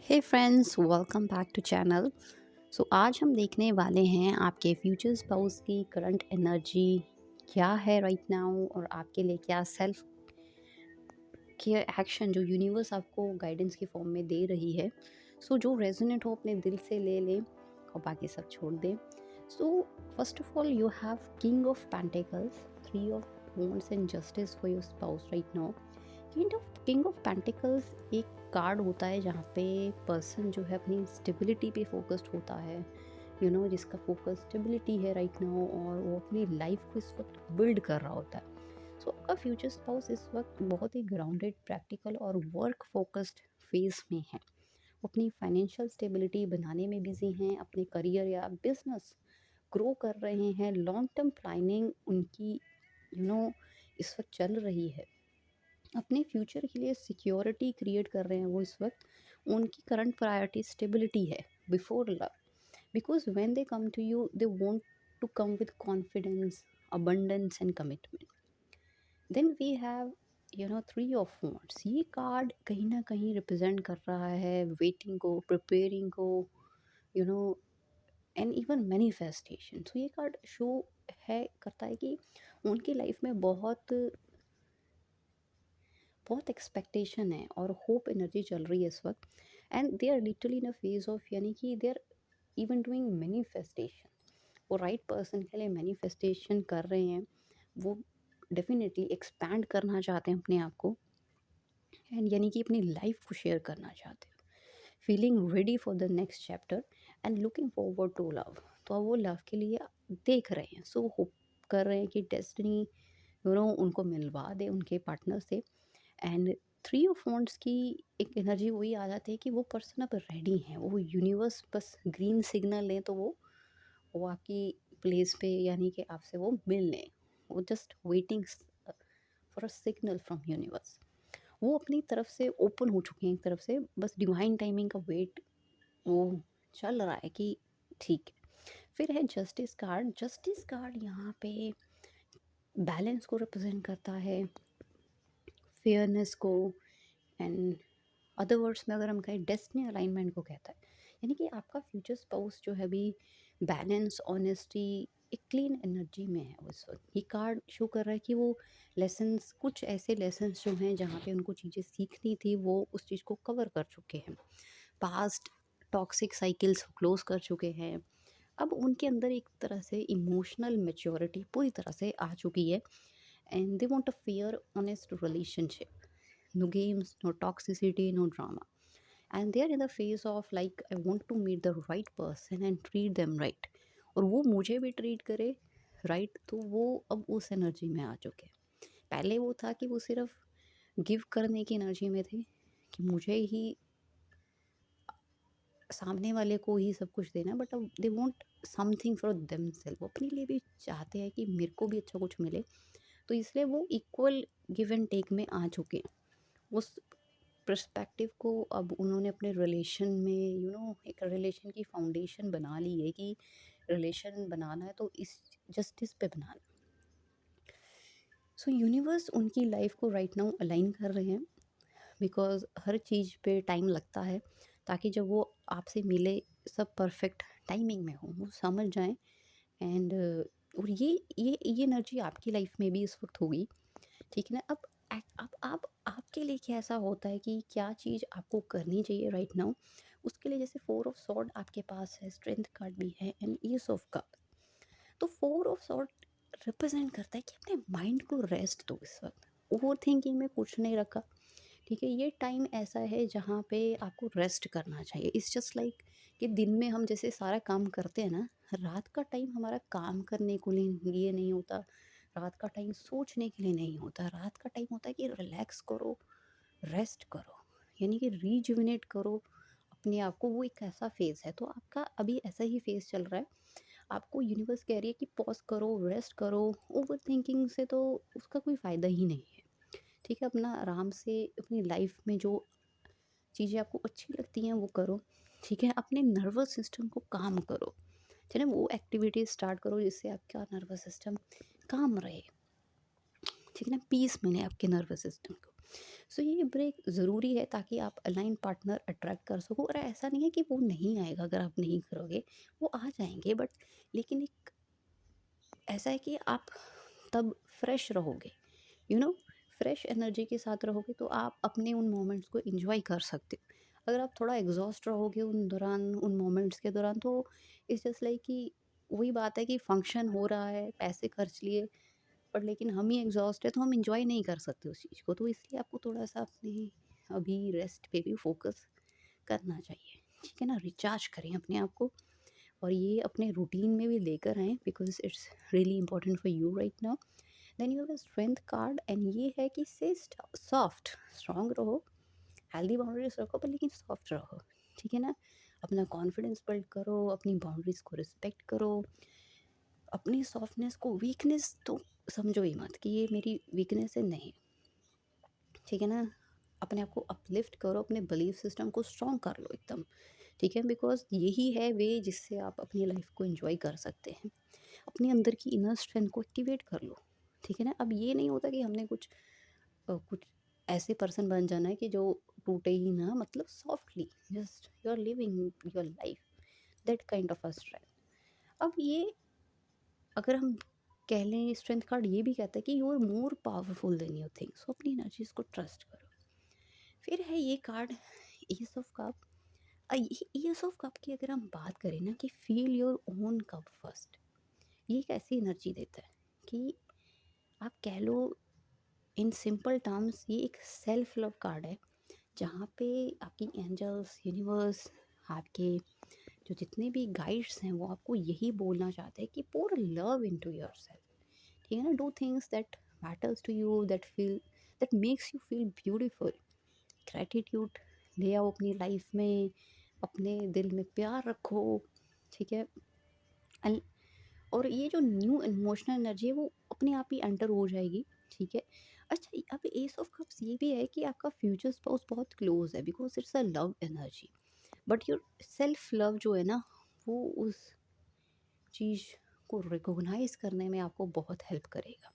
Hey friends, welcome back to channel. आज हम देखने वाले हैं आपके फ्यूचर स्पाउस की करंट एनर्जी क्या है राइट नाउ, और आपके लिए क्या सेल्फ केयर एक्शन जो यूनिवर्स आपको गाइडेंस की फॉर्म में दे रही है। जो रेजोनेट हो अपने दिल से ले लें और बाकी सब छोड़ दें। First of all you have king of pentacles, three of wands and justice for your spouse right now. King of pentacles एक कार्ड होता है जहाँ पे पर्सन जो है अपनी स्टेबिलिटी पे फोकस्ड होता है, जिसका फोकस स्टेबिलिटी है राइट नाउ, और वो अपनी लाइफ को इस वक्त बिल्ड कर रहा होता है। आपका फ्यूचर स्पाउस इस वक्त बहुत ही ग्राउंडेड, प्रैक्टिकल और वर्क फोकस्ड फेज में है। वो अपनी फाइनेंशियल स्टेबिलिटी बनाने में बिजी हैं, अपने करियर या बिजनेस ग्रो कर रहे हैं, लॉन्ग टर्म प्लानिंग उनकी यू नो इस वक्त चल रही है। अपने फ्यूचर के लिए सिक्योरिटी क्रिएट कर रहे हैं वो इस वक्त। उनकी करंट प्रायोरिटी स्टेबिलिटी है before love, because when they come to you they want to come with confidence, abundance and commitment. Then we have three of wands। ये कार्ड कहीं ना कहीं रिप्रेजेंट कर रहा है वेटिंग को, प्रिपेयरिंग को, you know and even manifestation. ये कार्ड शो है करता है कि उनकी लाइफ में बहुत बहुत एक्सपेक्टेशन है और होप एनर्जी चल रही है इस वक्त। And they are literally in a phase of, यानी कि they are even doing manifestation. वो राइट पर्सन के लिए मैनिफेस्टेशन कर रहे हैं। वो डेफिनेटली एक्सपैंड करना चाहते हैं अपने आप को, एंड यानी कि अपनी लाइफ को शेयर करना चाहते हैं। Feeling ready for the next chapter and looking forward to love. तो अब वो लव के लिए देख रहे हैं, होप कर रहे हैं कि डेस्टिनी उनको मिलवा दे उनके पार्टनर से। एंड थ्री ऑफ wands की एक एनर्जी वही आ जाती है कि वो पर्सन अब रेडी है। वो यूनिवर्स बस ग्रीन सिग्नल लें तो वो आपकी प्लेस पे, यानी कि आपसे वो मिल लें। वो just waiting for a signal from universe. वो अपनी तरफ से ओपन हो चुके हैं एक तरफ से, बस डिवाइन टाइमिंग का वेट वो चल रहा है कि ठीक है। फिर है जस्टिस कार्ड। जस्टिस कार्ड यहाँ पे बैलेंस को रिप्रेजेंट करता है, फेयरनेस को, एंड अदर वर्ड्स में अगर हम कहें डेस्टिनी अलाइनमेंट को कहता है। यानी कि आपका फ्यूचर स्पाउस जो है अभी बैलेंस, ऑनेस्टी, एक क्लीन एनर्जी में है उस वक्त। ये कार्ड शो कर रहा है कि वो लेसन्स, कुछ ऐसे लेसन्स जो हैं जहाँ पे उनको चीज़ें सीखनी थी, वो उस चीज़ को कवर कर चुके हैं। पास्ट टॉक्सिक साइकिल्स क्लोज कर चुके हैं। अब उनके अंदर एक तरह से इमोशनल मेच्योरिटी पूरी तरह से आ चुकी है, and they want a fair honest relationship. No games, no toxicity, no drama. And they are in the phase of like I want to meet the right person and treat them right. और वो मुझे भी treat करे right, तो वो अब उस energy में आ चुके हैं। पहले वो था कि वो सिर्फ गिव करने की एनर्जी में थे, कि मुझे ही, सामने वाले को ही सब कुछ देना, बट अब they want something for them self. वो अपने लिए भी चाहते हैं कि मेरे को भी अच्छा कुछ मिले। तो इसलिए वो इक्वल गिव एंड टेक में आ चुके हैं। उस पर्सपेक्टिव को अब उन्होंने अपने रिलेशन में एक रिलेशन की फाउंडेशन बना ली है कि रिलेशन बनाना है तो इस जस्टिस पे बनाना। यूनिवर्स उनकी लाइफ को राइट नाउ अलाइन कर रहे हैं, बिकॉज हर चीज़ पे टाइम लगता है, ताकि जब वो आपसे मिले सब परफेक्ट टाइमिंग में हो, वो समझ जाएं। एंड और ये एनर्जी आपकी लाइफ में भी इस वक्त होगी, ठीक है ना। अब आपके लिए क्या ऐसा होता है कि क्या चीज़ आपको करनी चाहिए राइट नाउ, उसके लिए जैसे फोर ऑफ सॉर्ड आपके पास है, स्ट्रेंथ कार्ड भी है, एंड ईस ऑफ कप। तो फोर ऑफ सॉर्ड रिप्रेजेंट करता है कि अपने माइंड को रेस्ट दो इस वक्त। ओवर थिंकिंग में कुछ नहीं रखा, ठीक है। ये टाइम ऐसा है जहाँ पे आपको रेस्ट करना चाहिए। इट्स जस्ट लाइक कि दिन में हम जैसे सारा काम करते हैं ना, रात का टाइम हमारा काम करने को लिए नहीं होता। रात का टाइम सोचने के लिए नहीं होता। रात का टाइम होता है कि रिलैक्स करो, रेस्ट करो, यानी कि रीजुविनेट करो अपने आप को। वो एक ऐसा फेज़ है, तो आपका अभी ऐसा ही फेज़ चल रहा है। आपको यूनिवर्स कह रही है कि पॉज करो, रेस्ट करो। ओवर थिंकिंग से तो उसका कोई फ़ायदा ही नहीं है, ठीक है। अपना आराम से अपनी लाइफ में जो चीज़ें आपको अच्छी लगती हैं वो करो, ठीक है। अपने नर्वस सिस्टम को काम करो, ठीक है। वो एक्टिविटीज़ स्टार्ट करो जिससे आपका नर्वस सिस्टम काम रहे, ठीक है ना, पीस मिले आपके नर्वस सिस्टम को। सो ये ब्रेक ज़रूरी है ताकि आप अलाइन पार्टनर अट्रैक्ट कर सको। और ऐसा नहीं है कि वो नहीं आएगा अगर आप नहीं करोगे, वो आ जाएँगे, बट लेकिन एक ऐसा है कि आप तब फ्रेश रहोगे, यू नो फ्रेश एनर्जी के साथ रहोगे तो आप अपने उन मोमेंट्स को एंजॉय कर सकते हो। अगर आप थोड़ा एग्जॉस्ट रहोगे उन दौरान, उन मोमेंट्स के दौरान, तो इट्स जस्ट लाइक कि वही बात है कि फंक्शन हो रहा है, पैसे खर्च लिए, पर लेकिन हम ही एग्जॉस्ट है तो हम इंजॉय नहीं कर सकते उस चीज़ को। तो इसलिए आपको थोड़ा सा अपने अभी रेस्ट पे भी फोकस करना चाहिए, ठीक है ना। रिचार्ज करें अपने आप को, और ये अपने रूटीन में भी लेकर आएँ, because it's really important for you right now. Then you have a strength card, and ये है कि से सॉफ्ट, स्ट्रांग रहो, हेल्दी बाउंड्रीज रखो, पर लेकिन सॉफ्ट रहो, ठीक है ना। अपना कॉन्फिडेंस बिल्ड करो, अपनी बाउंड्रीज को रिस्पेक्ट करो। अपनी सॉफ्टनेस को वीकनेस तो समझो ही मत कि ये मेरी वीकनेस है, नहीं, ठीक है ना। अपने आप को अपलिफ्ट करो, अपने बिलीफ सिस्टम को स्ट्रॉन्ग कर लो एकदम, ठीक है। बिकॉज यही है वे जिससे आप अपनी लाइफ को एंजॉय कर सकते हैं। अपने अंदर की इनर स्ट्रेंथ को एक्टिवेट कर लो, ठीक है ना। अब ये नहीं होता कि हमने कुछ ऐसे पर्सन बन जाना है कि जो टूटे ही ना, मतलब softly just you are living your life, that kind of a strength. अब ये अगर हम कह लें, स्ट्रेंथ कार्ड ये भी कहता है कि you are more powerful than you think. So अपनी एनर्जीज को ट्रस्ट करो। फिर है ये card, ace of cup. Ace of cup की अगर हम बात करें ना, कि feel your own cup first, ये एक ऐसी एनर्जी देता है कि आप कह लो, इन सिंपल टर्म्स ये एक सेल्फ लव कार्ड है, जहाँ पे आपकी एंजल्स, यूनिवर्स, आपके जो जितने भी गाइड्स हैं, वो आपको यही बोलना चाहते हैं कि पोर लव इनटू योरसेल्फ, ठीक है ना। Do things that matters to you, that makes you feel beautiful. Gratitude ले आओ अपनी लाइफ में, अपने दिल में प्यार रखो, ठीक है। अल- और ये जो न्यू इमोशनल एनर्जी है वो अपने आप ही एंटर हो जाएगी, ठीक है। अच्छा, अब एस ऑफ कप्स ये भी है कि आपका फ्यूचर स्पाउस बहुत क्लोज है, because it's a love energy. But your self love जो है ना, वो उस चीज़ को रिकॉग्नाइज करने में आपको बहुत हेल्प करेगा।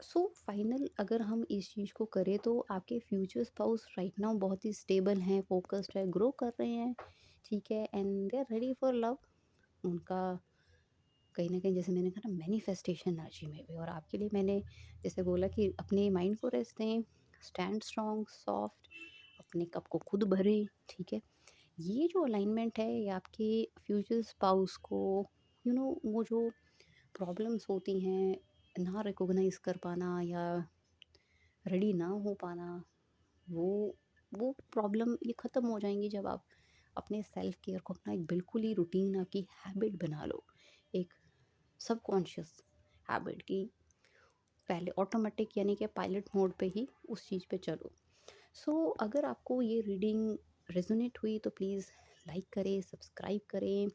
सो फाइनल अगर हम इस चीज़ को करें, तो आपके फ्यूचर स्पाउस राइट नाउ बहुत ही स्टेबल हैं, फोकस्ड है, ग्रो कर रहे हैं, ठीक है, and they are ready for love. उनका कहीं न कहीं, जैसे मैंने कहा ना, मैनिफेस्टेशन एनर्जी में भी। और आपके लिए मैंने जैसे बोला कि अपने माइंड को रेस्ट दें, स्टैंड स्ट्रॉन्ग, सॉफ्ट, अपने कप को खुद भरें, ठीक है। ये जो अलाइनमेंट है, ये आपके फ्यूचर स्पाउस को, वो जो प्रॉब्लम्स होती हैं, ना रिकॉग्नाइज़ कर पाना या रेडी ना हो पाना, वो वो प्रॉब्लम ये ख़त्म हो जाएँगी जब आप अपने सेल्फ केयर को अपना एक बिल्कुल ही रूटीन, आपकी हैबिट बना लो। एक सबकॉन्शियस हैबिट की, पहले ऑटोमेटिक यानी कि पायलट मोड पे ही उस चीज़ पे चलो। सो अगर आपको ये रीडिंग रेजोनेट हुई तो प्लीज़ लाइक करें, सब्सक्राइब करें,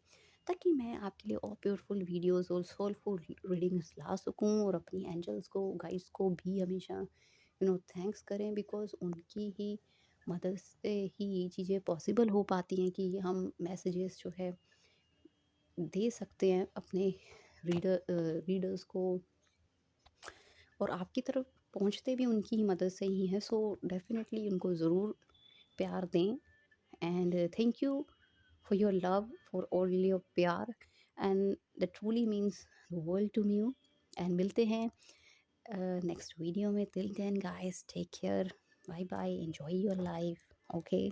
ताकि मैं आपके लिए और ब्यूटीफुल वीडियोस और सोलफुल रीडिंग्स ला सकूं, और अपनी एंजल्स को, गाइड्स को भी हमेशा थैंक्स करें, बिकॉज उनकी ही मदद से ही ये चीज़ें पॉसिबल हो पाती हैं कि हम मैसेजेस जो है दे सकते हैं अपने रीडर्स को, और आपकी तरफ पहुंचते भी उनकी ही मदद से ही है। सो डेफिनेटली उनको ज़रूर प्यार दें, and thank you for your love, for all your प्यार, and that truly means the world to me. And मिलते हैं नेक्स्ट वीडियो में। Till then guys, take care, bye bye, enjoy your life, okay.